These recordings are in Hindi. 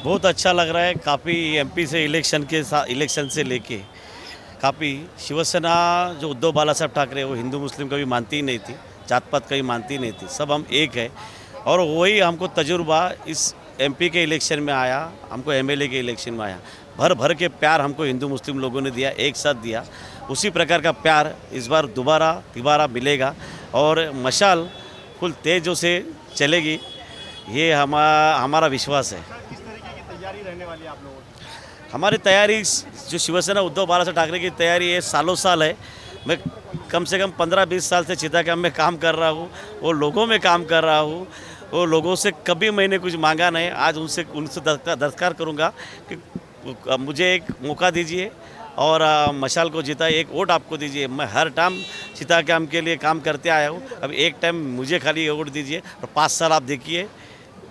बहुत अच्छा लग रहा है। काफ़ी एमपी से इलेक्शन से लेके काफ़ी शिवसेना जो उद्धव बालासाहब ठाकरे वो हिंदू मुस्लिम कभी मानती ही नहीं थी, जात पात कभी मानती नहीं थी, सब हम एक है। और वही हमको तजुर्बा इस एमपी के इलेक्शन में आया, हमको एमएलए के इलेक्शन में आया। भर भर के प्यार हमको हिंदू मुस्लिम लोगों ने दिया, एक साथ दिया। उसी प्रकार का प्यार इस बार दोबारा मिलेगा और मशाल फुल तेज़ों से चलेगी, ये हमारा विश्वास है। किस तरीके की तैयारी रहने वाली है आप लोगों की? हमारी तैयारी जो शिवसेना उद्धव बालासाहब ठाकरे की तैयारी है सालों साल है। मैं कम से कम 15-20 साल से चिता कैंप में काम कर रहा हूँ, वो लोगों में काम कर रहा हूँ, वो लोगों से कभी मैंने कुछ मांगा नहीं। आज उनसे दरकार करूँगा कि मुझे एक मौका दीजिए और मशाल को जिता, एक वोट आपको दीजिए। मैं हर टाइम चिता कैंप के लिए काम करते आया हूँ, अब एक टाइम मुझे खाली वोट दीजिए और 5 साल आप देखिए,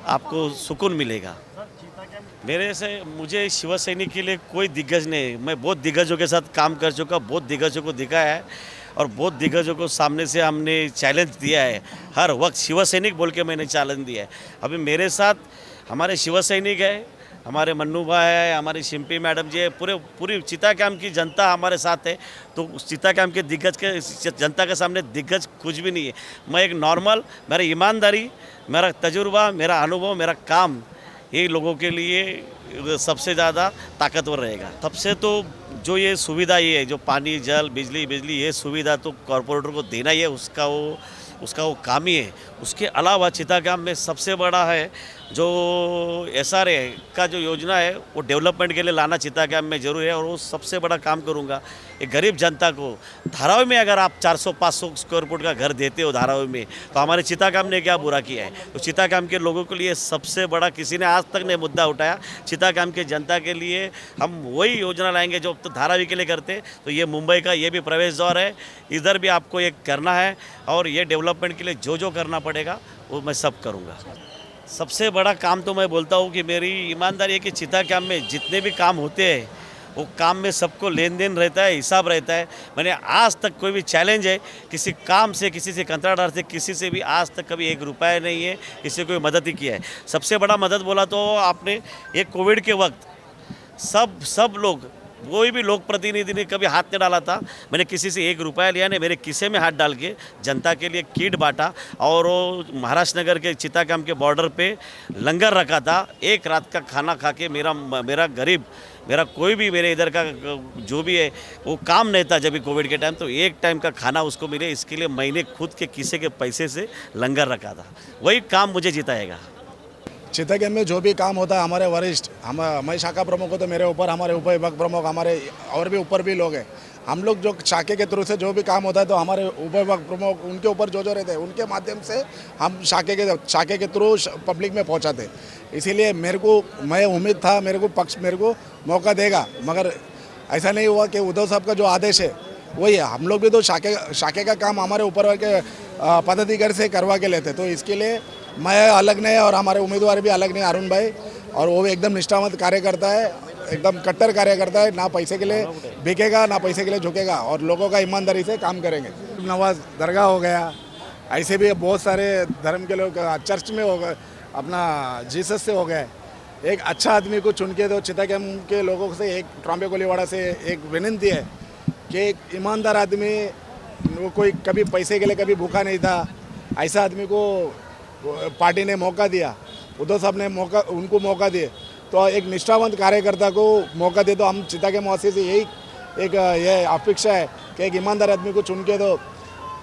आपको सुकून मिलेगा। मेरे से मुझे शिव सैनिक के लिए कोई दिग्गज नहीं, मैं बहुत दिग्गजों के साथ काम कर चुका, बहुत दिग्गजों को दिखाया है और बहुत दिग्गजों को सामने से हमने चैलेंज दिया है। हर वक्त शिव सैनिक बोल के मैंने चैलेंज दिया है। अभी मेरे साथ हमारे शिव सैनिक है, हमारे मन्नू भाई है, हमारी शिम्पी मैडम जी है, पूरी चिता कैंप की जनता हमारे साथ है। तो उस चिता कैंप के दिग्गज के जनता के सामने दिग्गज कुछ भी नहीं है। मैं एक नॉर्मल, मेरी ईमानदारी, मेरा तजुर्बा, मेरा अनुभव, मेरा काम, ये लोगों के लिए सबसे ज़्यादा ताकतवर रहेगा। सबसे तो जो ये सुविधा ये है, जो पानी जल बिजली ये सुविधा तो कॉरपोरेटर को देना ही है, उसका वो काम ही है। उसके अलावा चिता कैंप में सबसे बड़ा है जो एसआरए का जो योजना है वो डेवलपमेंट के लिए लाना चिता कैंप में ज़रूर है और वो सबसे बड़ा काम करूँगा। एक गरीब जनता को धारावी में अगर आप 400-500 स्क्वायर फुट का घर देते हो धारावी में, तो हमारे चिता कैंप ने क्या बुरा किया है। तो चिता कैंप के लोगों के लिए सबसे बड़ा किसी ने आज तक नहीं मुद्दा उठाया। चिता कैंप के जनता के लिए हम वही योजना लाएंगे जो तो धारावी के लिए करते। तो ये मुंबई का ये भी प्रवेश द्वार है, इधर भी आपको ये करना है और ये डेवलपमेंट के लिए जो करना पड़ेगा वो मैं सब करूँगा। सबसे बड़ा काम तो मैं बोलता हूँ कि मेरी ईमानदारी है कि चिता कैंप में जितने भी काम होते हैं वो काम में सबको लेन देन रहता है, हिसाब रहता है। मैंने आज तक कोई भी चैलेंज है किसी काम से, किसी से कंत्राटदार से, किसी से भी आज तक कभी 1 रुपया नहीं है, किसी से कोई मदद ही किया है। सबसे बड़ा मदद बोला तो आपने ये कोविड के वक्त सब लोग, कोई भी लोक प्रतिनिधि ने कभी हाथ नहीं डाला था। मैंने किसी से 1 रुपया लिया नहीं, मेरे किस्से में हाथ डाल के जनता के लिए किट बांटा और वो महाराष्ट्र नगर के चिता कैंप के बॉर्डर पे लंगर रखा था। एक रात का खाना खा के मेरा गरीब, मेरा कोई भी मेरे इधर का जो भी है वो काम नहीं था जब भी कोविड के टाइम, तो एक टाइम का खाना उसको मिले, इसके लिए मैंने खुद के किस्से के पैसे से लंगर रखा था। वही काम मुझे जिताएगा। चिता कैंप में जो भी काम होता है हमारे वरिष्ठ, मैं शाखा प्रमुख हूँ तो मेरे ऊपर हमारे उप विभाग प्रमुख, हमारे और भी ऊपर भी लोग हैं। हम लोग जो शाखे के थ्रू से जो भी काम होता है तो हमारे उप विभाग प्रमुख उनके ऊपर जो रहते हैं उनके माध्यम से हम शाखे के थ्रू पब्लिक में पहुँचाते हैं। इसीलिए मैं उम्मीद था मेरे को मौका देगा, मगर ऐसा नहीं हुआ कि उद्धव साहब का जो आदेश है वही है। हम लोग भी तो शाखे का काम हमारे ऊपर के पदाधिकारी से करवा के लेते, तो इसके लिए मैं अलग नहीं और हमारे उम्मीदवार भी अलग नहीं, अरुण भाई, और वो एकदम निष्ठावंत कार्यकर्ता है, एकदम कट्टर कार्यकर्ता है, ना पैसे के लिए बिकेगा ना पैसे के लिए झुकेगा और लोगों का ईमानदारी से काम करेंगे। नवाज दरगाह हो गया, ऐसे भी बहुत सारे धर्म के लोग चर्च में हो गए, अपना जीसस से हो गए। एक अच्छा आदमी को चुन के दो। चिता कैंप के लोगों से एक ट्रॉम्बे कोलीवाड़ा से एक विनती है कि एक ईमानदार आदमी, वो कोई कभी पैसे के लिए कभी भूखा नहीं था, ऐसा आदमी को पार्टी ने मौका दिया, उद्धव साहब ने उनको मौका दिए, तो एक निष्ठावंत कार्यकर्ता को मौका दे। तो हम चिता के मुआवजे से यही ये अपेक्षा है कि एक ईमानदार आदमी को चुन के दो।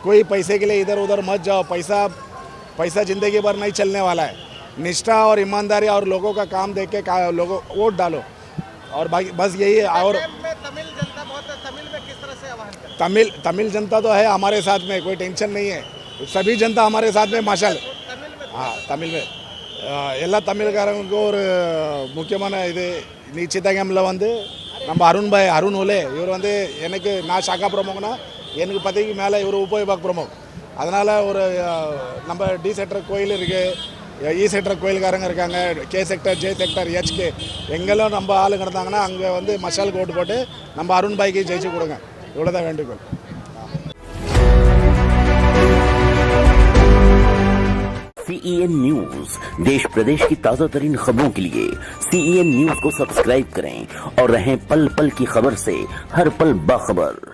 कोई पैसे के लिए इधर उधर मत जाओ, पैसा ज़िंदगी भर नहीं चलने वाला है। निष्ठा और ईमानदारी और लोगों का काम देख के लोगों वोट डालो और बस यही है। और तमिल जनता बहुत है, तमिल में किस तरह से आह्वान करें? तमिल जनता तो है हमारे साथ में, कोई टेंशन नहीं है। सभी जनता हमारे साथ में माशाल। हाँ, तमिल में ಎಲ್ಲ ತಮಿಳ್ಗಾರನಿಗೂ ஒரு முக்கியமான இது நீ சித்தா கேம்ல வந்து நம்ம அருண் ஓலே இவர் வந்து எனக்கு நான் சாக்கா பிரமுகனா எனக்கு பதவிக்கு மேலே இவர் உப விபாக பிரமுக். அதனால் ஒரு நம்ம டி செக்டர் கோயில் இருக்குது, இ செக்டர் கோயில்காரங்க இருக்காங்க, K sector, J sector, H K எங்கெல்லாம் நம்ம ஆளுங்க இருந்தாங்கன்னா அங்கே வந்து மசாலுக்கு ஓட்டு போட்டு நம்ம அருண் பாய்க்கு ஜெயிச்சு கொடுங்க. இவ்வளோதான் வேண்டுகோள். CEN न्यूज देश प्रदेश की ताजा तरीन खबरों के लिए CEN न्यूज को सब्सक्राइब करें और रहें पल पल की खबर से हर पल बाखबर।